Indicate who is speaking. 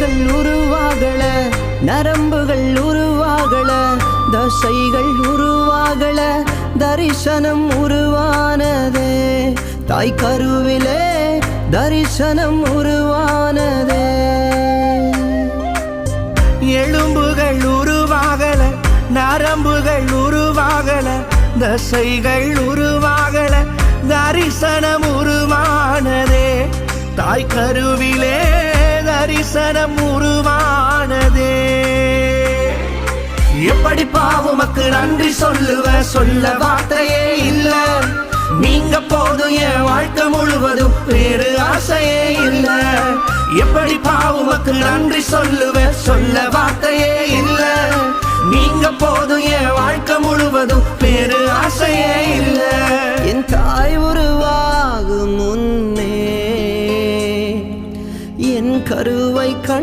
Speaker 1: எலும்புகள் உருவாகல, நரம்புகள் உருவாகல, தசைகள் உருவாகல, தரிசனம் உருவானதே. தாய் கருவிலே தரிசனம் உருவானதே.
Speaker 2: எலும்புகள் உருவாகல, நரம்புகள் உருவாகல, தசைகள் உருவாகல, தரிசனம் உருவானதே. தாய் கருவிலே தரிசனம் உருவானதே. எப்படி பாவுமக்கு நன்றி சொல்லுவ, சொல்ல வார்த்தையே இல்ல. நீங்க போதும் என் வாழ்க்கை முழுவதும் வேறு ஆசையே இல்ல. எப்படி பாவுமக்கு நன்றி சொல்லுவ, சொல்ல வார்த்தையே இல்ல. நீங்க போதும் என் வாழ்க்கை முழுவதும் வேறு ஆசையே இல்ல.
Speaker 1: என் தாய் உருவாகும் முன்னே என் கருவை